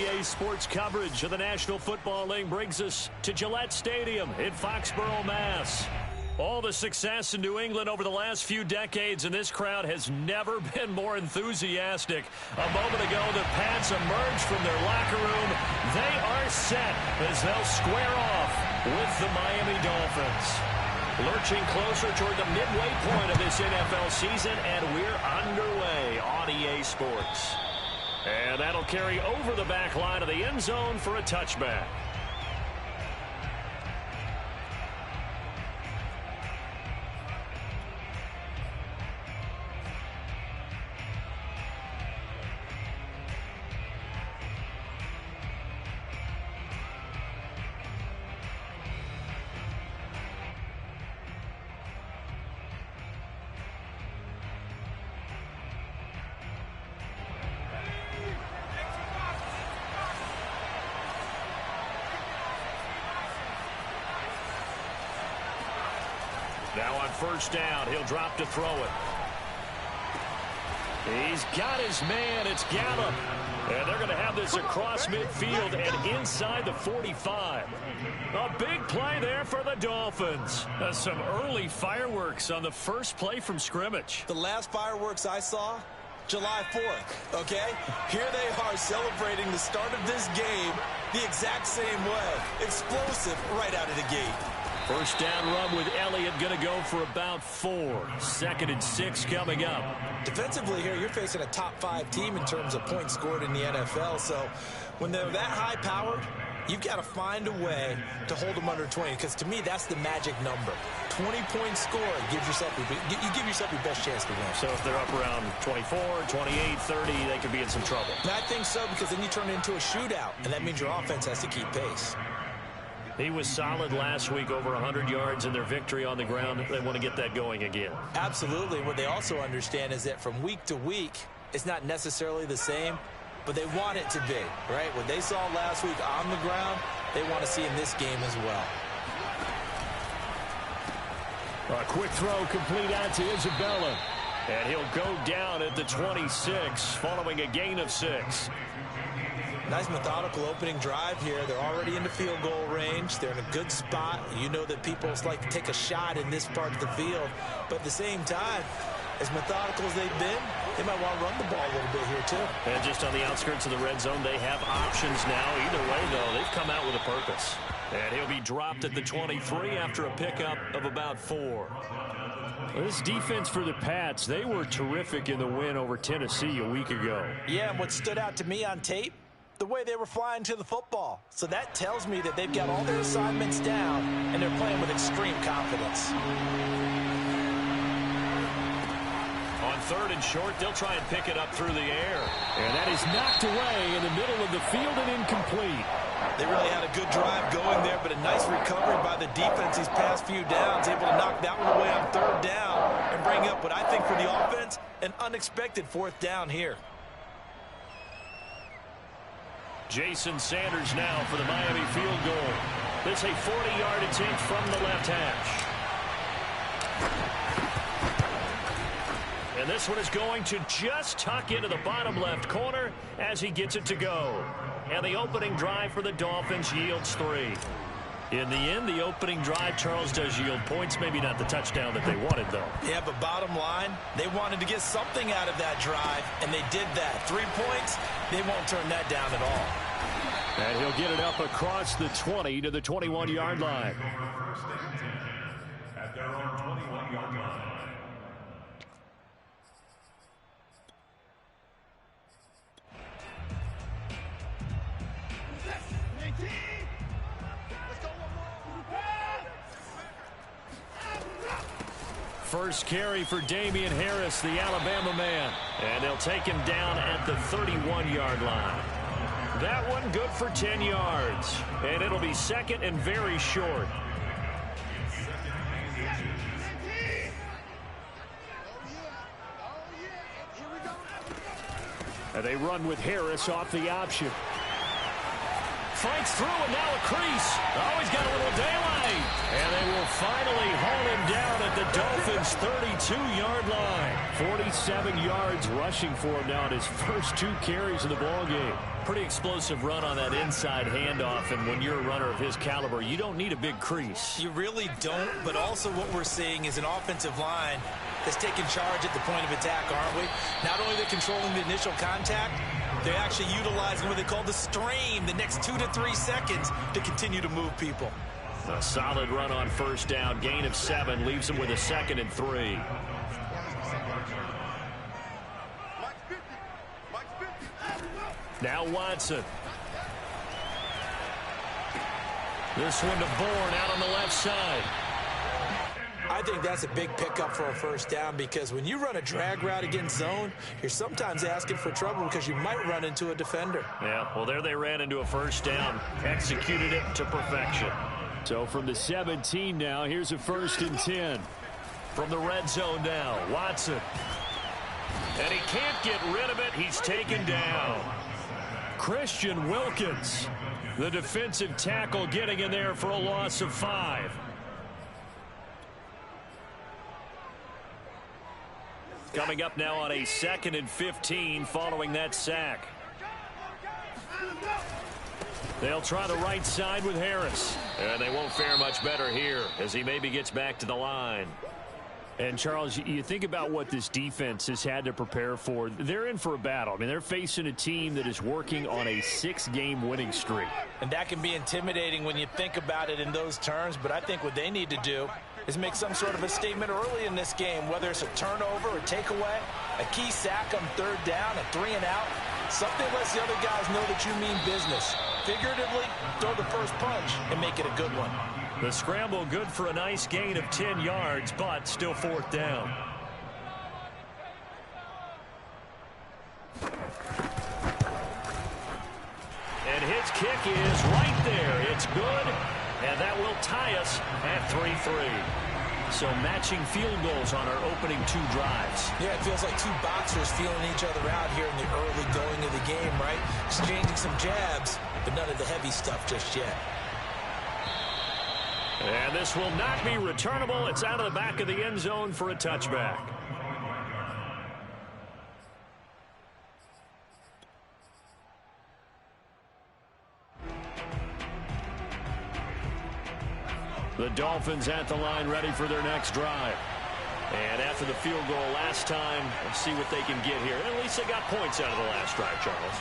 RDA Sports coverage of the National Football League brings us to Gillette Stadium in Foxborough, Mass. All the success in New England over the last few decades, and this crowd has never been more enthusiastic. A moment ago, the Pats emerged from their locker room. They are set as they'll square off with the Miami Dolphins. Lurching closer toward the midway point of this NFL season, and we're underway on EA Sports. And that'll carry over the back line of the end zone for a touchback. Now on first down, he'll drop to throw it. He's got his man. It's Gallup. And they're going to have this across midfield and inside the 45. A big play there for the Dolphins. Some early fireworks on the first play from scrimmage. The last fireworks I saw, July 4th, okay? Here they are celebrating the start of this game the exact same way. Explosive right out of the gate. First down run with Elliott going to go for about 4. 2nd and 6 coming up. Defensively here, you're facing a top 5 team in terms of points scored in the NFL. So when they're that high powered, you've got to find a way to hold them under 20. Because to me, that's the magic number. 20 points scored gives yourself you give yourself your best chance to win. So if they're up around 24, 28, 30, they could be in some trouble. And I think so, because then you turn it into a shootout, and that means your offense has to keep pace. He was solid last week, over 100 yards in their victory on the ground. They want to get that going again. Absolutely. What they also understand is that from week to week, it's not necessarily the same, but they want it to be, right? What they saw last week on the ground, they want to see in this game as well. A quick throw complete out to Isabella. And he'll go down at the 26 following a gain of 6. Nice methodical opening drive here. They're already in the field goal range. They're in a good spot. You know that people like to take a shot in this part of the field. But at the same time, as methodical as they've been, they might want to run the ball a little bit here too. And just on the outskirts of the red zone, they have options now. Either way, though, they've come out with a purpose. And he'll be dropped at the 23 after a pickup of about 4. This defense for the Pats, they were terrific in the win over Tennessee a week ago. Yeah, and what stood out to me on tape, the way they were flying to the football. So that tells me that they've got all their assignments down, and they're playing with extreme confidence. On 3rd and short, they'll try and pick it up through the air. And that is knocked away in the middle of the field and incomplete. They really had a good drive going there, but a nice recovery by the defense these past few downs, able to knock that one away on 3rd down and bring up what I think for the offense, an unexpected 4th down here. Jason Sanders now for the Miami field goal. This a 40-yard attempt from the left hash. And this one is going to just tuck into the bottom left corner as he gets it to go. And the opening drive for the Dolphins yields 3. In the end, the opening drive, Charles, does yield points. Maybe not the touchdown that they wanted, though. Yeah, but bottom line, they wanted to get something out of that drive, and they did that. 3 points, they won't turn that down at all. And he'll get it up across the 20 to the 21-yard line. At their own 21-yard line. First carry for Damian Harris, the Alabama man. And they'll take him down at the 31-yard line. That one good for 10 yards. And it'll be 2nd and very short. And they run with Harris off the option. fights through, and now a crease. Oh, he's got a little daylight. And they will finally haul him down at the Dolphins' 32-yard line. 47 yards rushing for him now in his first 2 carries of the ballgame. Pretty explosive run on that inside handoff, and when you're a runner of his caliber, you don't need a big crease. You really don't, but also what we're seeing is an offensive line that's taking charge at the point of attack, aren't we? Not only they're controlling the initial contact, they're actually utilizing what they call the strain, the next 2 to 3 seconds to continue to move people. A solid run on first down, gain of 7, leaves them with a 2nd and 3. Now Watson. This one to Bourne out on the left side. I think that's a big pickup for a first down because when you run a drag route against zone, you're sometimes asking for trouble because you might run into a defender. Yeah, well, there they ran into a first down. Executed it to perfection. So from the 17 now, here's a 1st and 10. From the red zone now, Watson. And he can't get rid of it. He's taken down. Christian Wilkins, the defensive tackle, getting in there for a loss of 5. Coming up now on a 2nd and 15 following that sack. They'll try the right side with Harris. And they won't fare much better here as he maybe gets back to the line. And, Charles, you think about what this defense has had to prepare for. They're in for a battle. I mean, they're facing a team that is working on a 6-game winning streak. And that can be intimidating when you think about it in those terms. But I think what they need to do is make some sort of a statement early in this game, whether it's a turnover or takeaway, a key sack on 3rd down, a 3-and-out. Something lets the other guys know that you mean business. Figuratively, throw the first punch and make it a good one. The scramble good for a nice gain of 10 yards, but still 4th down. And his kick is right there. It's good, and that will tie us at 3-3. So matching field goals on our opening 2 drives. Yeah, it feels like 2 boxers feeling each other out here in the early going of the game, right? Exchanging some jabs, but none of the heavy stuff just yet. And this will not be returnable. It's out of the back of the end zone for a touchback. The Dolphins at the line, ready for their next drive. And after the field goal last time, let's see what they can get here. At least they got points out of the last drive, Charles.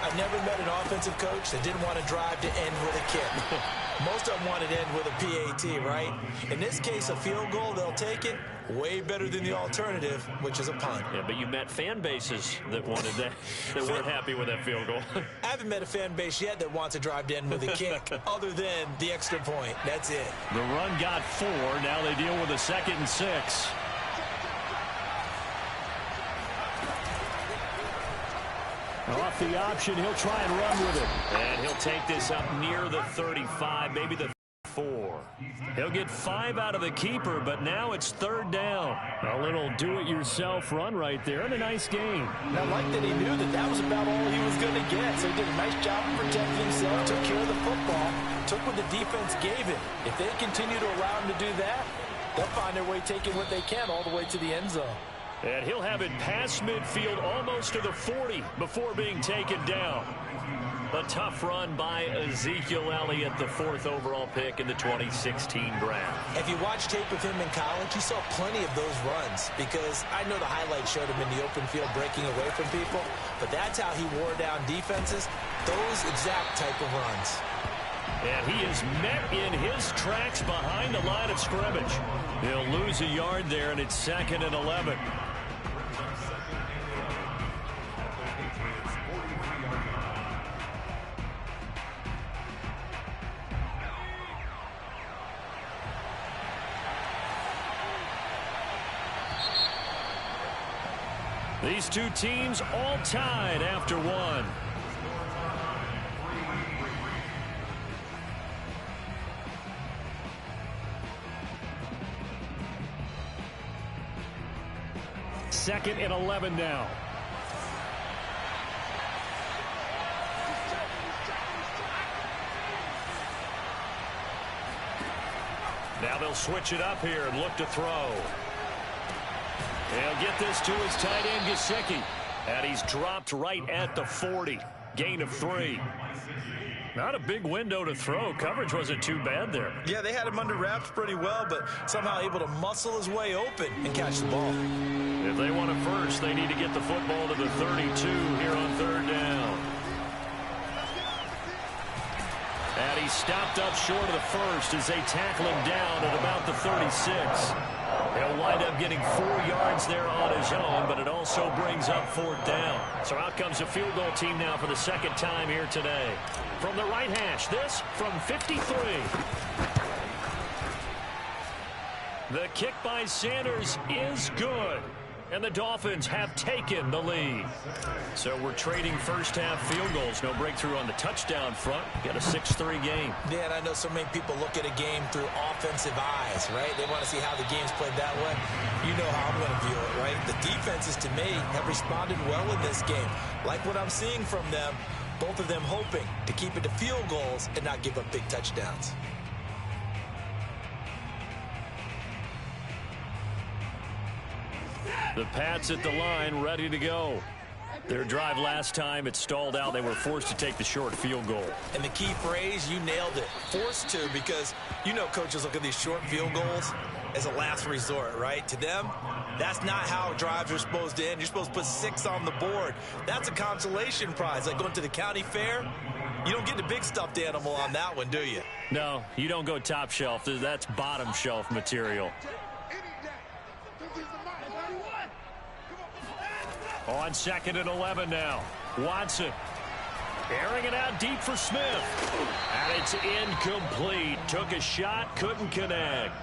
I've never met an offensive coach that didn't want to drive to end with a kick. Most of them want to end with a PAT, right? In this case, a field goal, they'll take it. Way better than the alternative, which is a punt. Yeah, but you met fan bases that wanted that, that weren't happy with that field goal. I haven't met a fan base yet that wants to drive to end with a kick, other than the extra point. That's it. The run got 4. Now they deal with a 2nd and 6. Off the option, he'll try and run with it. And he'll take this up near the 35, maybe the 4. He'll get 5 out of the keeper, but now it's 3rd down. A little do-it-yourself run right there, and a nice game. And I like that he knew that that was about all he was going to get, so he did a nice job of protecting himself, took care of the football, took what the defense gave him. If they continue to allow him to do that, they'll find their way taking what they can all the way to the end zone. And he'll have it past midfield almost to the 40 before being taken down. A tough run by Ezekiel Elliott, the 4th overall pick in the 2016 draft. If you watch tape of him in college, you saw plenty of those runs because I know the highlights showed him in the open field breaking away from people, but that's how he wore down defenses, those exact type of runs. And he is met in his tracks behind the line of scrimmage. He'll lose a yard there, and it's 2nd and 11. These two teams all tied after 1. Second and 11 now. Now they'll switch it up here and look to throw. They'll get this to his tight end, Gesicki. And he's dropped right at the 40. Gain of 3. Not a big window to throw. Coverage wasn't too bad there. Yeah, they had him under wraps pretty well, but somehow able to muscle his way open and catch the ball. If they want it first, they need to get the football to the 32 here on 3rd down. And he stopped up short of the first as they tackle him down at about the 36. He'll wind up getting 4 yards there on his own, but it also brings up 4th down. So out comes the field goal team now for the 2nd time here today. From the right hash, this from 53. The kick by Sanders is good. And the Dolphins have taken the lead. So we're trading first-half field goals. No breakthrough on the touchdown front. Got a 6-3 game. Yeah, and I know so many people look at a game through offensive eyes, right? They want to see how the game's played that way. You know how I'm going to view it, right? The defenses, to me, have responded well in this game. Like what I'm seeing from them, both of them hoping to keep it to field goals and not give up big touchdowns. The Pats at the line, ready to go. Their drive last time, it stalled out. They were forced to take the short field goal. And the key phrase, you nailed it. Forced to, because you know coaches look at these short field goals as a last resort, right? To them, that's not how drives are supposed to end. You're supposed to put 6 on the board. That's a consolation prize. Like going to the county fair, you don't get the big stuffed animal on that one, do you? No, you don't go top shelf. That's bottom shelf material. On 2nd and 11 now. Watson airing it out deep for Smith. And it's incomplete. Took a shot, couldn't connect.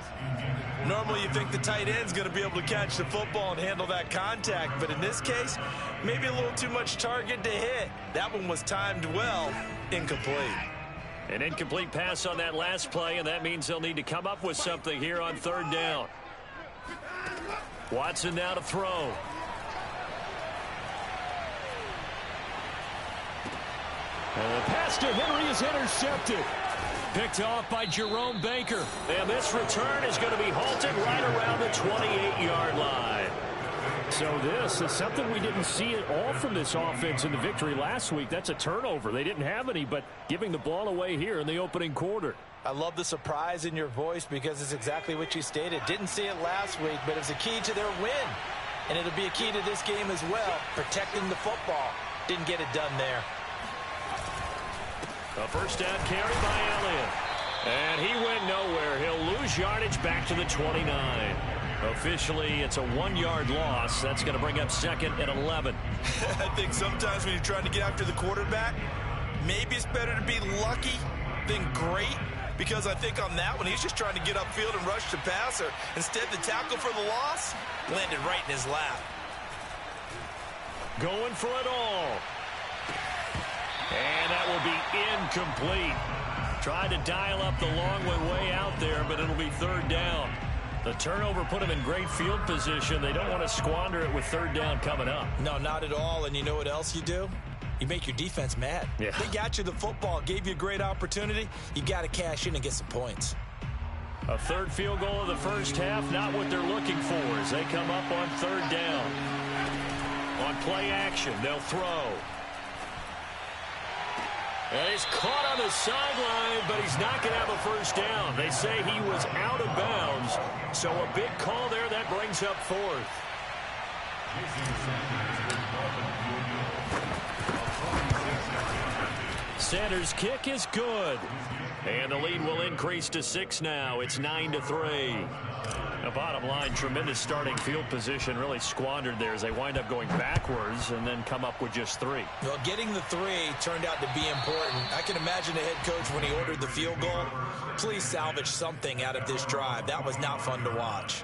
Normally you think the tight end's going to be able to catch the football and handle that contact. But in this case, maybe a little too much target to hit. That one was timed well. Incomplete. An incomplete pass on that last play, and that means they'll need to come up with something here on 3rd down. Watson now to throw. And the pass to Henry is intercepted. Picked off by Jerome Baker. And this return is going to be halted right around the 28-yard line. So this is something we didn't see at all from this offense in the victory last week. That's a turnover. They didn't have any, but giving the ball away here in the opening quarter. I love the surprise in your voice because it's exactly what you stated. Didn't see it last week, but it's a key to their win. And it'll be a key to this game as well, protecting the football. Didn't get it done there. A first down carry by Elliott. And he went nowhere. He'll lose yardage back to the 29. Officially, it's a 1-yard loss. That's going to bring up 2nd and 11. I think sometimes when you're trying to get after the quarterback, maybe it's better to be lucky than great. Because I think on that one, he's just trying to get upfield and rush the passer. Instead, the tackle for the loss landed right in his lap. Going for it all. And that will be incomplete. Tried to dial up the long way out there, but it'll be 3rd down. The turnover put them in great field position. They don't want to squander it with 3rd down coming up. No, not at all. And you know what else you do? You make your defense mad. Yeah. They got you the football, gave you a great opportunity. You got to cash in and get some points. A 3rd field goal of the first half, not what they're looking for as they come up on 3rd down. On play action, they'll throw. And he's caught on the sideline, but he's not going to have a first down. They say he was out of bounds, so a big call there that brings up 4th. Sanders' kick is good. And the lead will increase to 6 now. It's 9-3. The bottom line, tremendous starting field position, really squandered there as they wind up going backwards and then come up with just 3. Well, getting the 3 turned out to be important. I can imagine the head coach when he ordered the field goal. Please salvage something out of this drive. That was not fun to watch.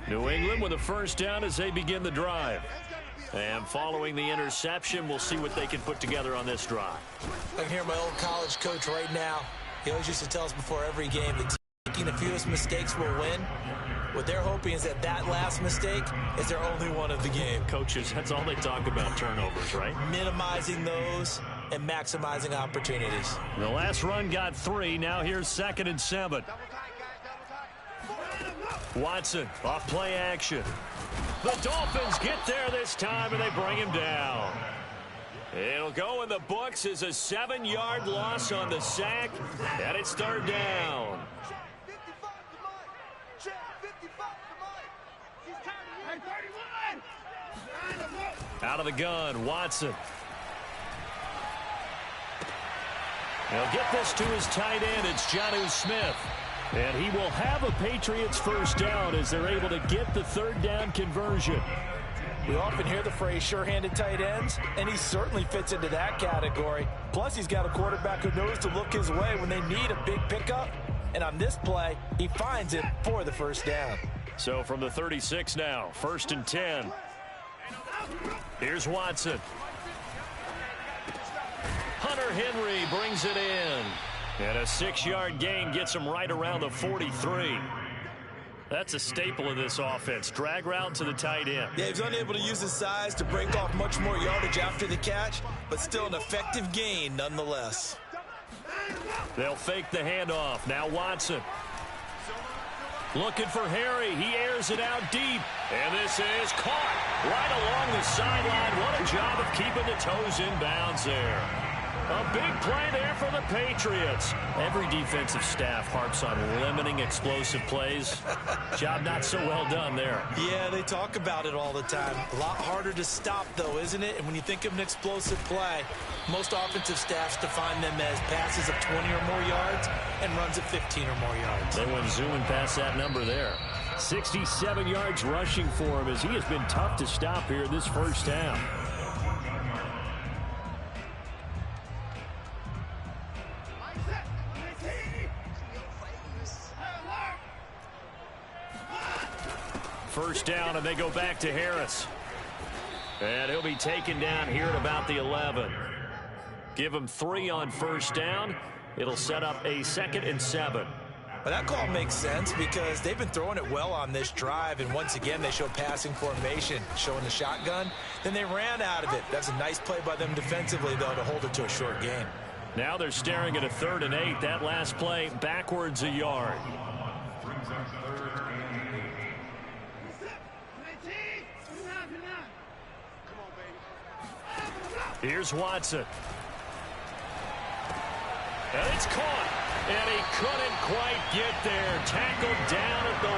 New England with a first down as they begin the drive. And following the interception, we'll see what they can put together on this drive. I can hear my old college coach right now. He always used to tell us before every game that taking the fewest mistakes will win. What they're hoping is that that last mistake is their only one of the game. Coaches, that's all they talk about, turnovers, right? Minimizing those and maximizing opportunities. The last run got 3. Now here's 2nd and 7. Watson, off play action. The Dolphins get there this time, and they bring him down. It'll go in the books as a 7-yard loss on the sack, and it's 3rd down. Out of the gun, Watson. He'll get this to his tight end. It's Jonnu Smith. And he will have a Patriots first down as they're able to get the 3rd down conversion. We often hear the phrase sure-handed tight ends, and he certainly fits into that category. Plus, he's got a quarterback who knows to look his way when they need a big pickup. And on this play, he finds it for the first down. So from the 36 now, 1st and 10. Here's Watson. Hunter Henry brings it in. And a 6-yard gain gets him right around the 43. That's a staple of this offense. Drag route to the tight end. Yeah, he's unable to use his size to break off much more yardage after the catch, but still an effective gain nonetheless. They'll fake the handoff. Now Watson. Looking for Harry. He airs it out deep. And this is caught right along the sideline. What a job of keeping the toes in bounds there. A big play there for the Patriots. Every defensive staff harps on limiting explosive plays. Job not so well done there. Yeah, they talk about it all the time. A lot harder to stop, though, isn't it? And when you think of an explosive play, most offensive staffs define them as passes of 20 or more yards and runs of 15 or more yards. They went zooming past that number there. 67 yards rushing for him as he has been tough to stop here this first half. First down, and they go back to Harris. And he'll be taken down here at about the 11. Give him 3 on first down. It'll set up a 2nd and 7. But that call makes sense because they've been throwing it well on this drive, and once again they show passing formation, showing the shotgun. Then they ran out of it. That's a nice play by them defensively, though, to hold it to a short gain. Now they're staring at a 3rd and 8. That last play backwards a yard. Here's Watson. And it's caught. And he couldn't quite get there. Tackled down at the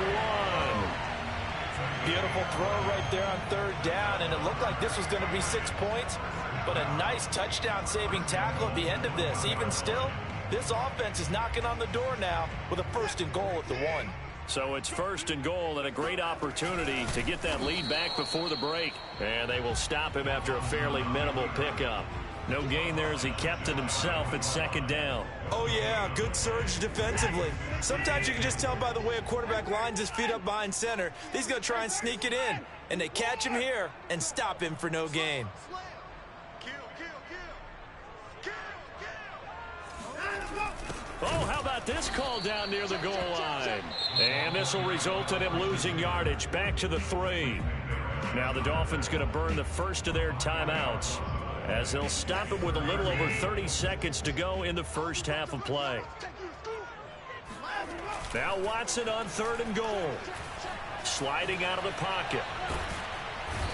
1. Beautiful throw right there on 3rd down, and it looked like this was going to be 6 points, but a nice touchdown-saving tackle at the end of this. Even still, this offense is knocking on the door now with a 1st and goal at the 1. So it's 1st and goal and a great opportunity to get that lead back before the break. And they will stop him after a fairly minimal pickup. No gain there as he kept it himself at 2nd down. Oh, yeah, good surge defensively. Sometimes you can just tell by the way a quarterback lines his feet up behind center. He's going to try and sneak it in. And they catch him here and stop him for no gain. Oh, how about this call down near the goal line? And this will result in him losing yardage back to the 3. Now the Dolphins going to burn the first of their timeouts as they'll stop it with a little over 30 seconds to go in the first half of play. Now Watson on 3rd and goal. Sliding out of the pocket.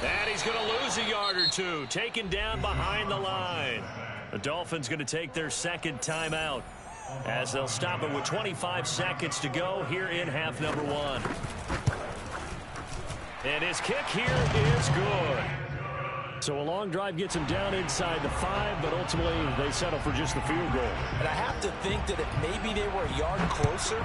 And he's going to lose a yard or 2. Taken down behind the line. The Dolphins going to take their 2nd timeout as they'll stop it with 25 seconds to go here in half number 1. And his kick here is good. So a long drive gets him down inside the 5, but ultimately they settle for just the field goal. And I have to think that if maybe they were a yard closer,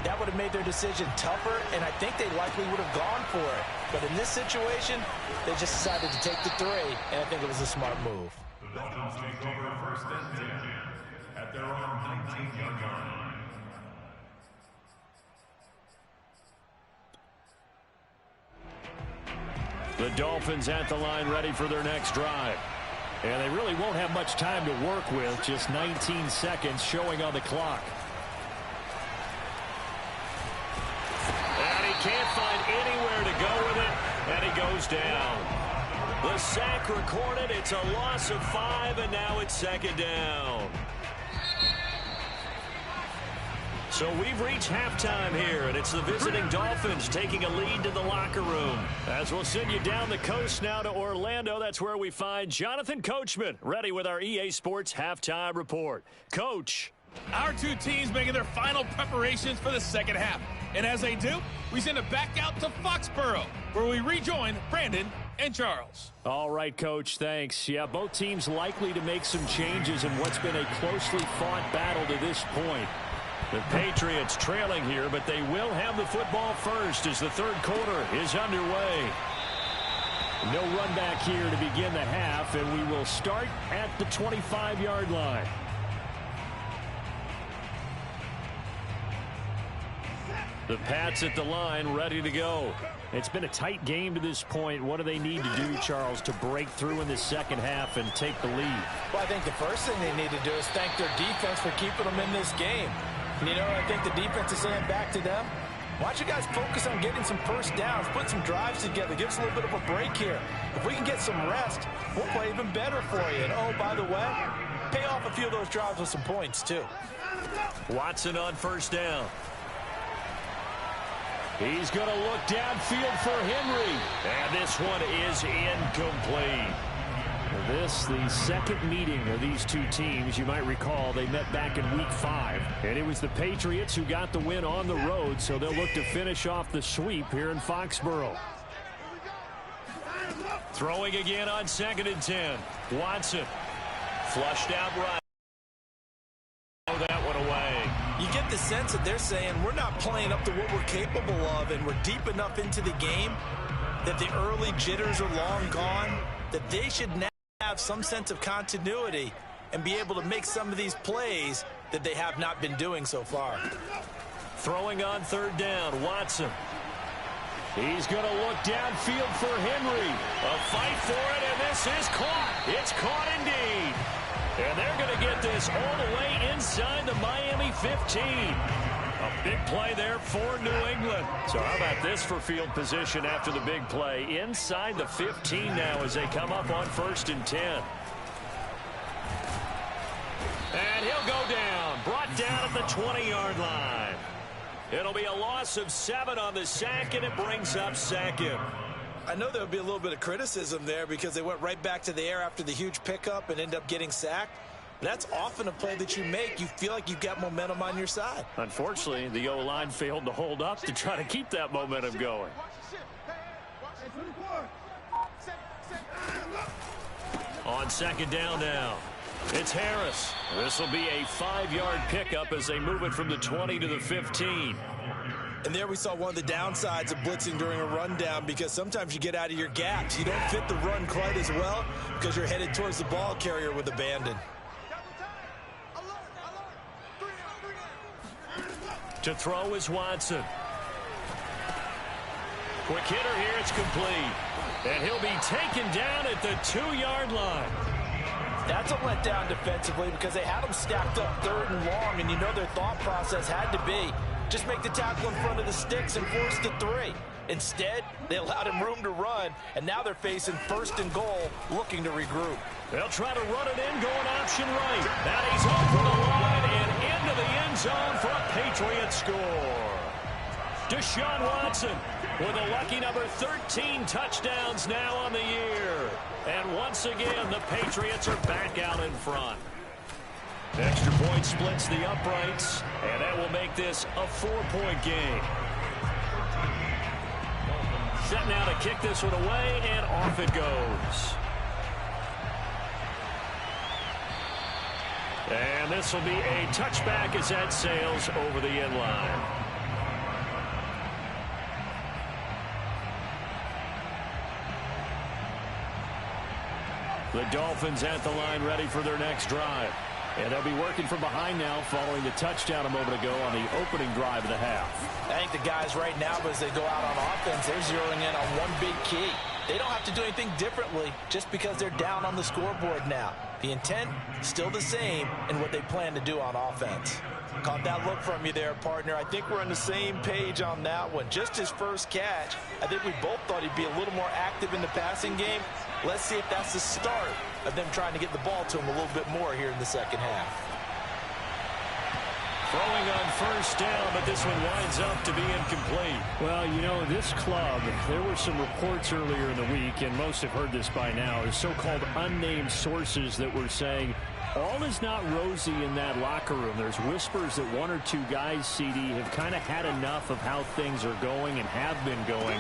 that would have made their decision tougher, and I think they likely would have gone for it. But in this situation, they just decided to take the 3, and I think it was a smart move. The Dolphins take over 1st and 10 at their own 19-yard line. The Dolphins at the line ready for their next drive. And they really won't have much time to work with, just 19 seconds showing on the clock. And he can't find anywhere to go with it, and he goes down. The sack recorded. It's a loss of 5, and now it's second down. So we've reached halftime here, and it's the visiting Dolphins taking a lead to the locker room. As we'll send you down the coast now to Orlando, that's where we find Jonathan Coachman, ready with our EA Sports Halftime Report. Coach. Our two teams making their final preparations for the second half. And as they do, we send it back out to Foxborough, where we rejoin Brandon and Charles. All right, Coach, thanks. Yeah, both teams likely to make some changes in what's been a closely fought battle to this point. The Patriots trailing here, but they will have the football first as the third quarter is underway. No run back here to begin the half, and we will start at the 25-yard line. The Pats at the line, ready to go. It's been a tight game to this point. What do they need to do, Charles, to break through in the second half and take the lead? Well, I think the first thing they need to do is thank their defense for keeping them in this game. And you know, I think the defense is saying back to them, why don't you guys focus on getting some first downs, put some drives together, give us a little bit of a break here. If we can get some rest, we'll play even better for you. And, oh, by the way, pay off a few of those drives with some points, too. Watson on first down. He's going to look downfield for Henry. And this one is incomplete. This, the second meeting of these two teams. You might recall they met back in Week 5. And it was the Patriots who got the win on the road, so they'll look to finish off the sweep here in Foxborough. Throwing again on 2nd and 10. Watson flushed out right. That one away. You get the sense that they're saying we're not playing up to what we're capable of, and we're deep enough into the game that the early jitters are long gone, that they should now have some sense of continuity and be able to make some of these plays that they have not been doing so far. Throwing on 3rd down, Watson. He's going to look downfield for Henry. A fight for it, and this is caught. It's caught indeed. And they're going to get this all the way inside the Miami 15. A big play there for New England. So how about this for field position after the big play? Inside the 15 now as they come up on 1st and 10. And he'll go down. Brought down at the 20-yard line. It'll be a loss of 7 on the sack, and it brings up 2nd. I know there would be a little bit of criticism there because they went right back to the air after the huge pickup and end up getting sacked. That's often a play that you make. You feel like you've got momentum on your side. Unfortunately, the O-line failed to hold up to try to keep that momentum going. On 2nd down now, it's Harris. This will be a 5-yard pickup as they move it from the 20 to the 15. And there we saw one of the downsides of blitzing during a rundown, because sometimes you get out of your gaps. You don't fit the run quite as well because you're headed towards the ball carrier with abandon. To throw is Watson. Quick hitter here, it's complete. And he'll be taken down at the 2-yard line. That's a letdown defensively because they had him stacked up 3rd and long, and you know their thought process had to be just make the tackle in front of the sticks and force the 3. Instead, they allowed him room to run, and now they're facing 1st and goal, looking to regroup. They'll try to run it in, going option right. Now he's over the line and into the end zone for a Patriot score. Deshaun Watson with a lucky number 13 touchdowns now on the year. And once again, the Patriots are back out in front. Extra point splits the uprights, and that will make this a 4-point game. Set now to kick this one away, and off it goes. And this will be a touchback as that sails over the end line. The Dolphins at the line ready for their next drive. And they'll be working from behind now following the touchdown a moment ago on the opening drive of the half. I think the guys right now, as they go out on offense, they're zeroing in on one big key. they don't have to do anything differently just because they're down on the scoreboard now. The intent still the same in what they plan to do on offense. Caught that look from you there, partner. I think we're on the same page on that one. Just his first catch, I think we both thought he'd be a little more active in the passing game. Let's see if that's the start of them trying to get the ball to him a little bit more here in the second half. Throwing on first down, but this one winds up to be incomplete. Well, you know, this club, there were some reports earlier in the week, and most have heard this by now, is so-called unnamed sources that were saying all is not rosy in that locker room. There's whispers that one or two guys, CD, have kind of had enough of how things are going and have been going.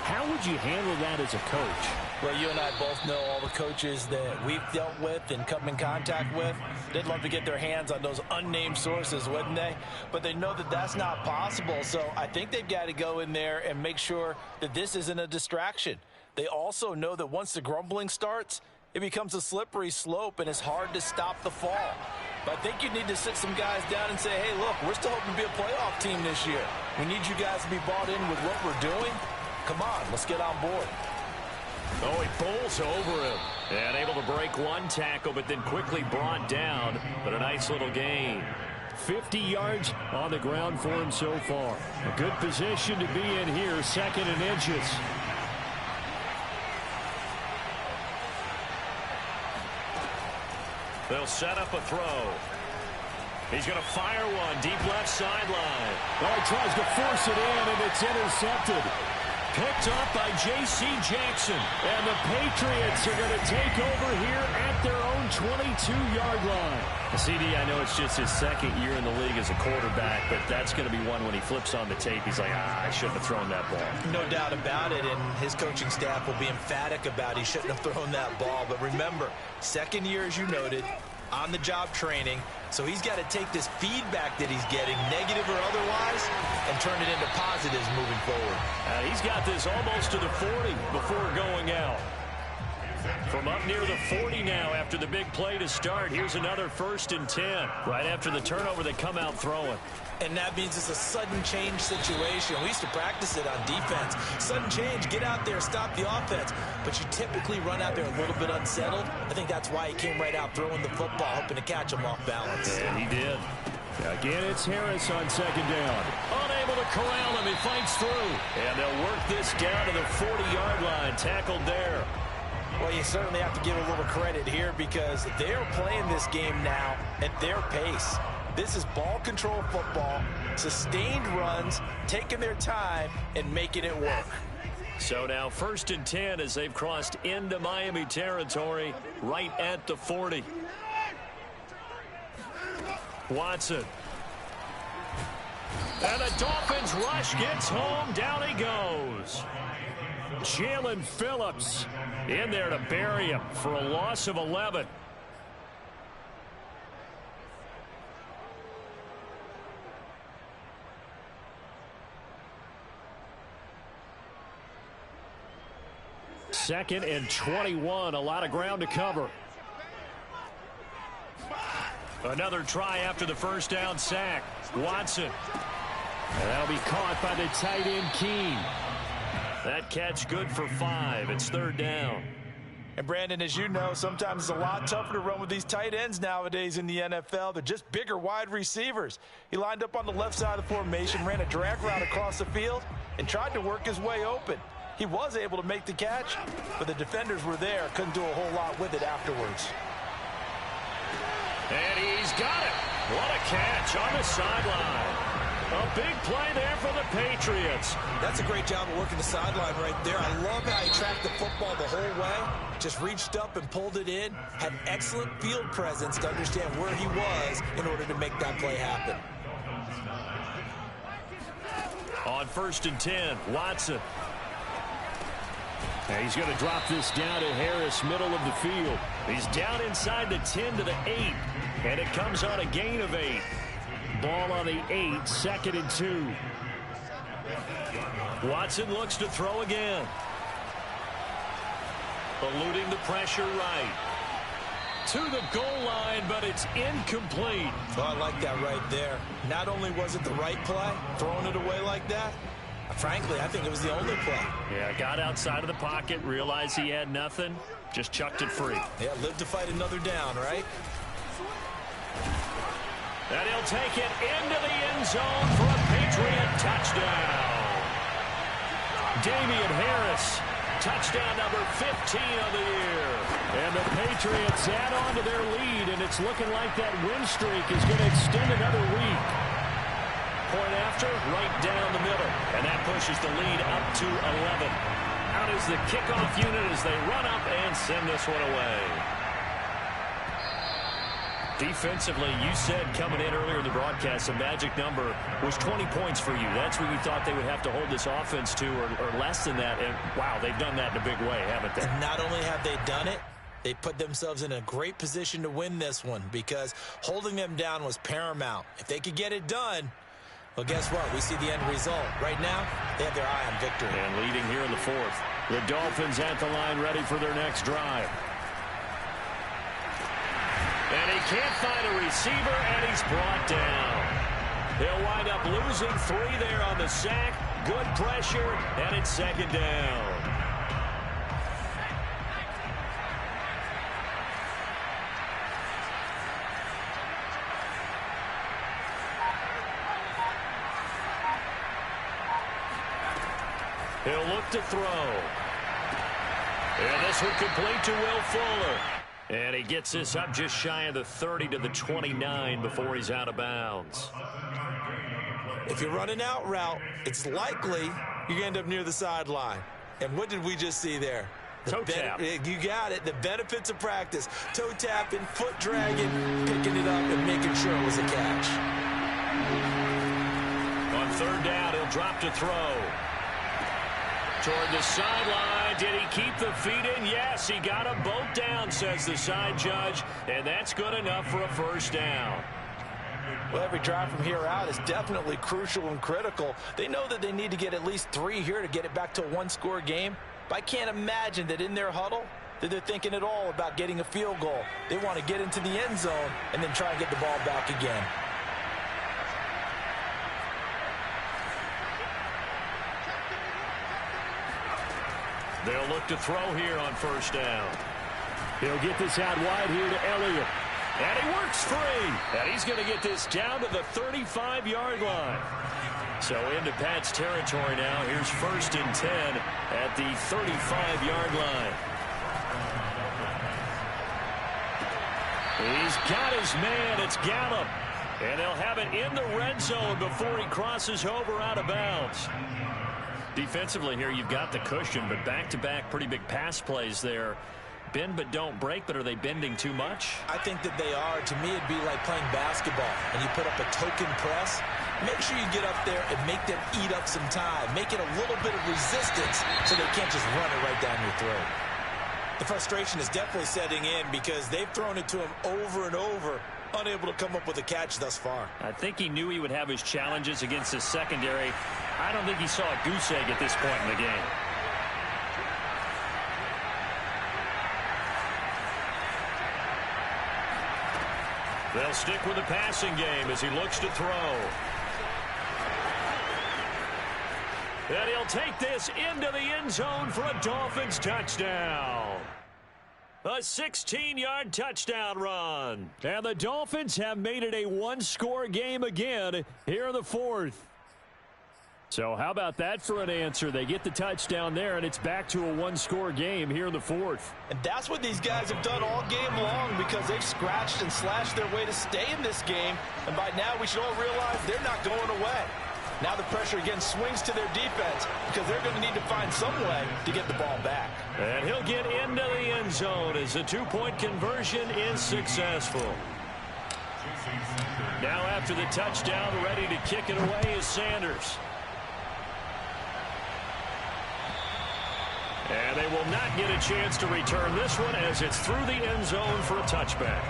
How would you handle that as a coach? Well, you and I both know all the coaches that we've dealt with and come in contact with. They'd love to get their hands on those unnamed sources, wouldn't they? But they know that that's not possible. So I think they've got to go in there and make sure that this isn't a distraction. They also know that once the grumbling starts, it becomes a slippery slope and it's hard to stop the fall. But I think you need to sit some guys down and say, hey, look, we're still hoping to be a playoff team this year. We need you guys to be bought in with what we're doing. Come on, let's get on board. Oh, he pulls over him. And able to break one tackle, but then quickly brought down. But a nice little gain. 50 yards on the ground for him so far. A good position to be in here, 2nd and inches. They'll set up a throw. He's going to fire one deep left sideline. Oh, he tries to force it in, and it's intercepted. Picked up by J.C. Jackson. And the Patriots are going to take over here at their own 22-yard line. CD, I know it's just his second year in the league as a quarterback, but that's going to be one when he flips on the tape. He's like, I shouldn't have thrown that ball. No doubt about it, and his coaching staff will be emphatic about he shouldn't have thrown that ball. But remember, second year, as you noted, on-the-job training. So he's got to take this feedback that he's getting, negative or otherwise, and turn it into positives moving forward. He's got this almost to the 40 before going out. From up near the 40 now after the big play to start. Here's another 1st and 10. Right after the turnover, they come out throwing. And that means it's a sudden change situation. We used to practice it on defense. Sudden change, get out there, stop the offense. But you typically run out there a little bit unsettled. I think that's why he came right out throwing the football, hoping to catch him off balance. And he did. Again, it's Harris on 2nd down. Unable to corral him, he fights through. And they'll work this down to the 40-yard line, tackled there. Well, you certainly have to give a little credit here because they're playing this game now at their pace. This is ball control football, sustained runs, taking their time and making it work. So now 1st and 10 as they've crossed into Miami territory right at the 40. Watson. And the Dolphins rush gets home. Down he goes. Jalen Phillips in there to bury him for a loss of 11. Second and 21. A lot of ground to cover. Another try after the first down sack. Watson. And that'll be caught by the tight end, Keene. That catch good for 5. It's 3rd down. And Brandon, as you know, sometimes it's a lot tougher to run with these tight ends nowadays in the NFL. They're just bigger wide receivers. He lined up on the left side of the formation, ran a drag route across the field, and tried to work his way open. He was able to make the catch, but the defenders were there, couldn't do a whole lot with it afterwards. And he's got it. What a catch on the sideline. A big play there for the Patriots. That's a great job of working the sideline right there. I love how he tracked the football the whole way. Just reached up and pulled it in. Had excellent field presence to understand where he was in order to make that play happen. On 1st and 10, Watson. Now he's going to drop this down to Harris, middle of the field. He's down inside the 10 to the 8. And it comes on a gain of 8. Ball on the 8, 2nd and 2. Watson looks to throw again. Eluding the pressure right. To the goal line, but it's incomplete. Oh, I like that right there. Not only was it the right play, throwing it away like that, Frankly, I think it was the only play. Yeah, got outside of the pocket, realized he had nothing, just chucked it free. Yeah, live to fight another down, right? And he'll take it into the end zone for a Patriot touchdown. Damian Harris, touchdown number 15 of the year. And the Patriots add on to their lead, and it's looking like that win streak is going to extend another week. Point after, right down the middle. And that pushes the lead up to 11. Out is the kickoff unit as they run up and send this one away. Defensively, you said coming in earlier in the broadcast, the magic number was 20 points for you. That's what you thought they would have to hold this offense to, or less than that. And, wow, they've done that in a big way, haven't they? And not only have they done it, they put themselves in a great position to win this one because holding them down was paramount. If they could get it done, well, guess what? We see the end result. Right now, they have their eye on victory. And leading here in the fourth. The Dolphins at the line ready for their next drive. And he can't find a receiver, and he's brought down. He'll wind up losing 3 there on the sack. Good pressure, and it's second down. He'll look to throw. And this one complete to Will Fuller. And he gets this up just shy of the 30 to the 29 before he's out of bounds. If you're running out route, it's likely you end up near the sideline. And what did we just see there? Toe tap. You got it. The benefits of practice. Toe tapping, foot dragging, picking it up, and making sure it was a catch. On third down, he'll drop to throw. Toward the sideline. Did he keep the feet in? Yes, he got them both down, says the side judge. And that's good enough for a first down. Well, every drive from here out is definitely crucial and critical. They know that they need to get at least 3 here to get it back to a one-score game. But I can't imagine that in their huddle that they're thinking at all about getting a field goal. They want to get into the end zone and then try and get the ball back again. They'll look to throw here on first down. He'll get this out wide here to Elliott. And he works free. And he's going to get this down to the 35-yard line. So into Pat's territory now. Here's first and 10 at the 35-yard line. He's got his man. It's Gallup. And they'll have it in the red zone before he crosses over out of bounds. Defensively here, you've got the cushion, but back-to-back pretty big pass plays there. Bend but don't break, but are they bending too much? I think that they are. To me, it'd be like playing basketball, and you put up a token press. Make sure you get up there and make them eat up some time. Make it a little bit of resistance so they can't just run it right down your throat. The frustration is definitely setting in because they've thrown it to him over and over, unable to come up with a catch thus far. I think he knew he would have his challenges against his secondary. I don't think he saw a goose egg at this point in the game. They'll stick with the passing game as he looks to throw. And he'll take this into the end zone for a Dolphins touchdown. A 16-yard touchdown run. And the Dolphins have made it a one-score game again here in the fourth. So how about that for an answer? They get the touchdown there, and it's back to a one-score game here in the fourth. And that's what these guys have done all game long because they've scratched and slashed their way to stay in this game. And by now, we should all realize they're not going away. Now the pressure again swings to their defense because they're going to need to find some way to get the ball back. And he'll get into the end zone as the two-point conversion is successful. Now after the touchdown, ready to kick it away is Sanders. And they will not get a chance to return this one as it's through the end zone for a touchback.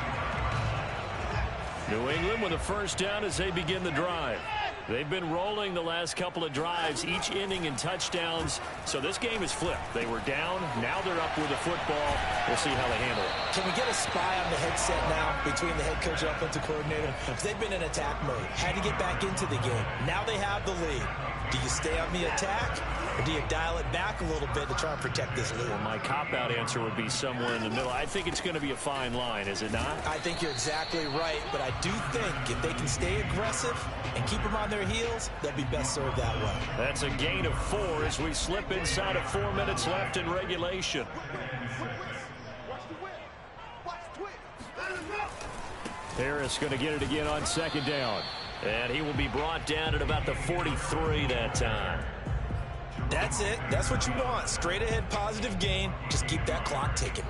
New England with a first down as they begin the drive. They've been rolling the last couple of drives, each inning in touchdowns. So this game is flipped. They were down. Now they're up with the football. We'll see how they handle it. Can we get a spy on the headset now between the head coach and offensive coordinator? Because they've been in attack mode. Had to get back into the game. Now they have the lead. Do you stay on the attack, or do you dial it back a little bit to try and protect this lead? Well, my cop-out answer would be somewhere in the middle. I think it's going to be a fine line, is it not? I think you're exactly right, but I do think if they can stay aggressive and keep them on their heels, they'll be best served that way. That's a gain of 4 as we slip inside of 4 minutes left in regulation. Harris going to get it again on second down. And he will be brought down at about the 43 that time. That's it. That's what you want. Straight ahead positive gain. Just keep that clock ticking.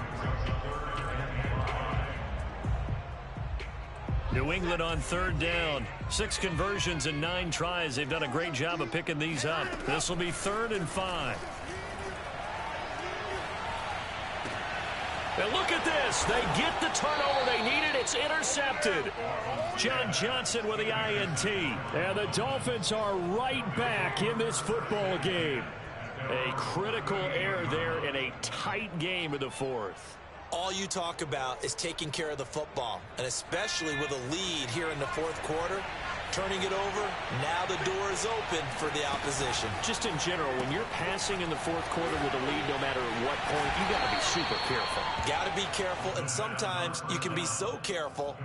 New England on third down. 6 conversions and 9 tries. They've done a great job of picking these up. This will be 3rd and 5. And look at this. They get the turnover they needed. It's intercepted. John Johnson with the INT. And the Dolphins are right back in this football game. A critical error there in a tight game in the 4th. All you talk about is taking care of the football, and especially with a lead here in the 4th quarter. Turning it over, now the door is open for the opposition. Just in general, when you're passing in the 4th quarter with a lead, no matter at what point, you got to be super careful. Got to be careful, and sometimes you can be so careful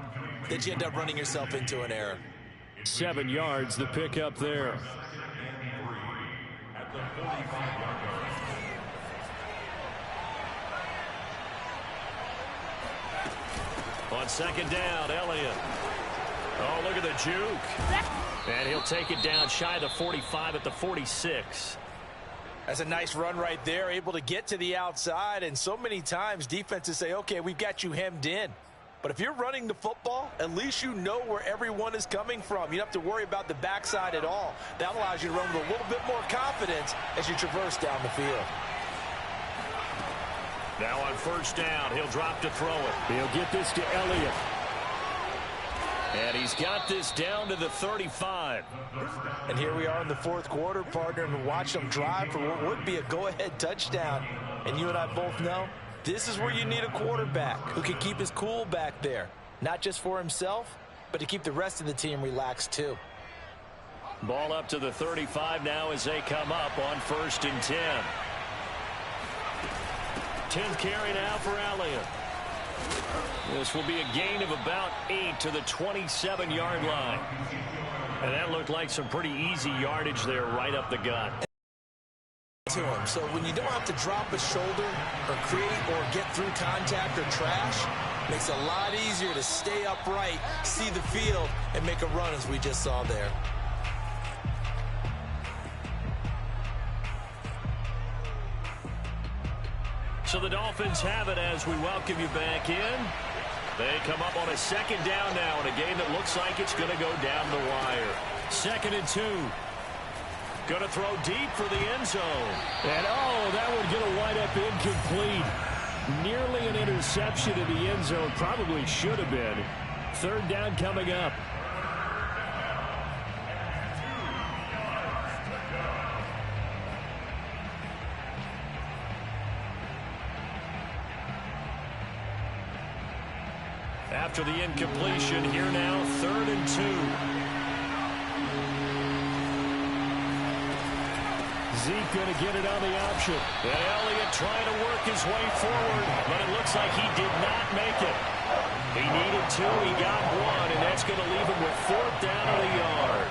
that you end up running yourself into an error. 7 yards, the pickup there. On second down, Elliott. Oh, look at the juke. And he'll take it down shy of the 45 at the 46. That's a nice run right there, able to get to the outside. And so many times defenses say, okay, we've got you hemmed in. But if you're running the football, at least you know where everyone is coming from. You don't have to worry about the backside at all. That allows you to run with a little bit more confidence as you traverse down the field. Now on first down, he'll drop to throw it. He'll get this to Elliott. And he's got this down to the 35. And here we are in the 4th quarter, partner, and watch them drive for what would be a go-ahead touchdown. And you and I both know this is where you need a quarterback who can keep his cool back there. Not just for himself, but to keep the rest of the team relaxed too. Ball up to the 35 now as they come up on 1st and 10. 10th carry now for Elliott. This will be a gain of about 8 to the 27-yard line. And that looked like some pretty easy yardage there right up the gut. To him. So when you don't have to drop a shoulder or create or get through contact or trash, makes it a lot easier to stay upright, see the field, and make a run as we just saw there. So the Dolphins have it as we welcome you back in. They come up on a second down now in a game that looks like it's going to go down the wire. 2nd and 2. Going to throw deep for the end zone. And oh, that would get a wind up incomplete. Nearly an interception in the end zone. Probably should have been. 3rd down coming up. After the incompletion, here now, 3rd and 2. Zeke going to get it on the option. And Elliott trying to work his way forward, but it looks like he did not make it. He needed 2, he got 1, and that's going to leave him with 4th down at a yard.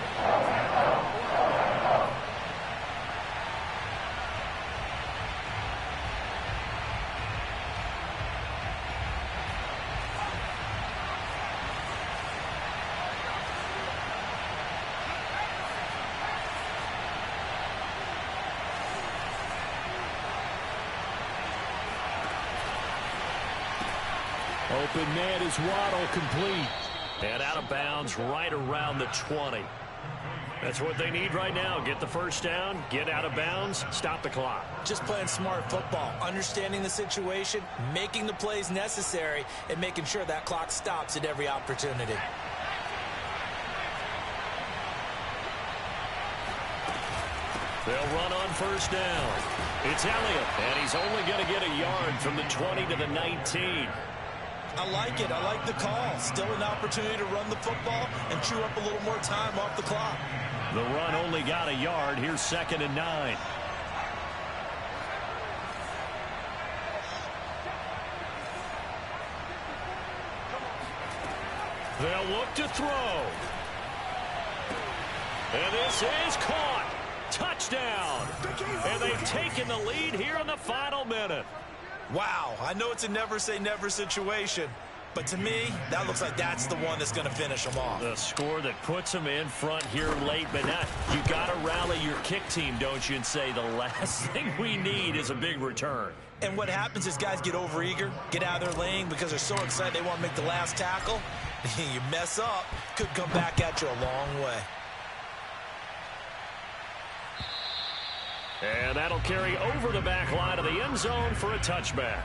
Open man is Waddle, complete. And out of bounds right around the 20. That's what they need right now. Get the first down, get out of bounds, stop the clock. Just playing smart football, understanding the situation, making the plays necessary, and making sure that clock stops at every opportunity. They'll run on first down. It's Elliott, and he's only going to get a yard from the 20 to the 19. I like it. I like the call. Still an opportunity to run the football and chew up a little more time off the clock. The run only got a yard. Here's 2nd and 9. They'll look to throw. And this is caught. Touchdown. And they've taken the lead here in the final minute. Wow, I know it's a never-say-never situation, but to me, that looks like that's the one that's going to finish them off. The score that puts them in front here late, but now you got to rally your kick team, don't you, and say the last thing we need is a big return. And what happens is guys get overeager, get out of their lane because they're so excited they want to make the last tackle. You mess up, could come back at you a long way. And that'll carry over the back line of the end zone for a touchback.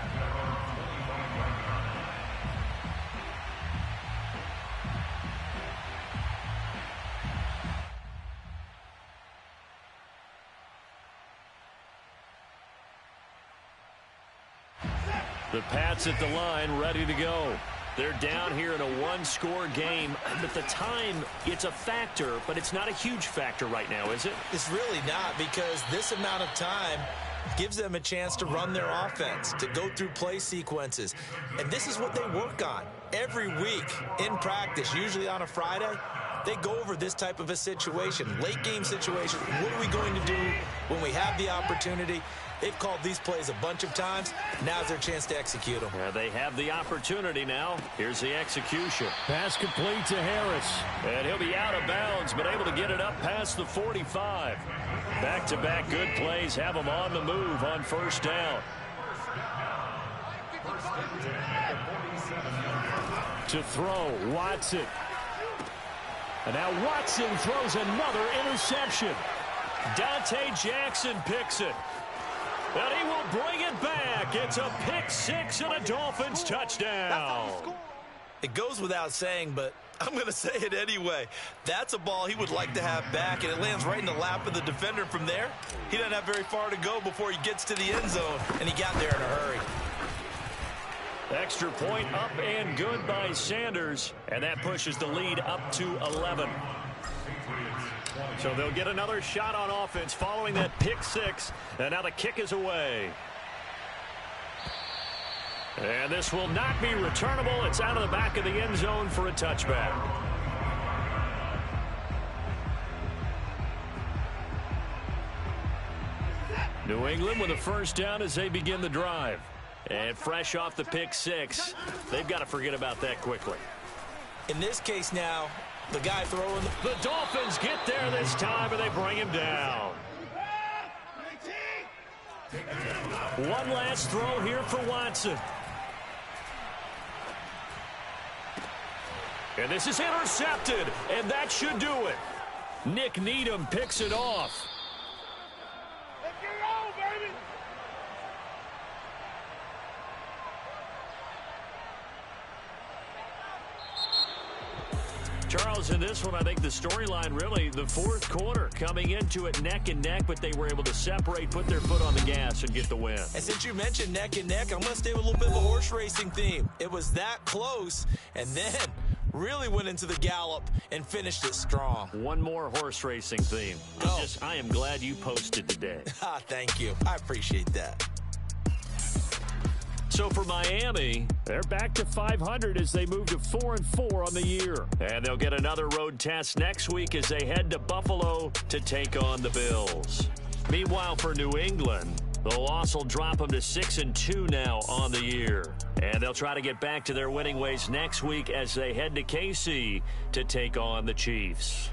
The Pats at the line, ready to go. They're down here in a one-score game. At the time, it's a factor, but it's not a huge factor right now, is it? It's really not, because this amount of time gives them a chance to run their offense, to go through play sequences. And this is what they work on every week in practice, usually on a Friday. They go over this type of a situation, late-game situation. What are we going to do when we have the opportunity? They've called these plays a bunch of times. Now's their chance to execute them. Yeah, they have the opportunity now. Here's the execution. Pass complete to Harris. And he'll be out of bounds, but able to get it up past the 45. Back-to-back good plays have them on the move on first down. To throw, Watson. And now Watson throws another interception. Dante Jackson picks it. And he will bring it back. It's a pick six and a Dolphins touchdown. It goes without saying, but I'm going to say it anyway. That's a ball he would like to have back, and it lands right in the lap of the defender from there. He doesn't have very far to go before he gets to the end zone, and he got there in a hurry. Extra point up and good by Sanders, and that pushes the lead up to 11. So they'll get another shot on offense following that pick six, and now the kick is away. And this will not be returnable. It's out of the back of the end zone for a touchback. New England with a first down as they begin the drive. And fresh off the pick six, they've got to forget about that quickly. In this case now, the guy throwing the Dolphins get there this time, and they bring him down. One last throw here for Watson. And this is intercepted, and that should do it. Nick Needham picks it off. Charles, in this one, I think the storyline really, the fourth quarter, coming into it neck and neck, but they were able to separate, put their foot on the gas, and get the win. And since you mentioned neck and neck, I'm going to stay with a little bit of a horse racing theme. It was that close, and then really went into the gallop and finished it strong. One more horse racing theme. I am glad you posted today. Thank you. I appreciate that. So for Miami, they're back to 500 as they move to 4-4 on the year. And they'll get another road test next week as they head to Buffalo to take on the Bills. Meanwhile, for New England, the loss will drop them to 6-2 now on the year. And they'll try to get back to their winning ways next week as they head to KC to take on the Chiefs.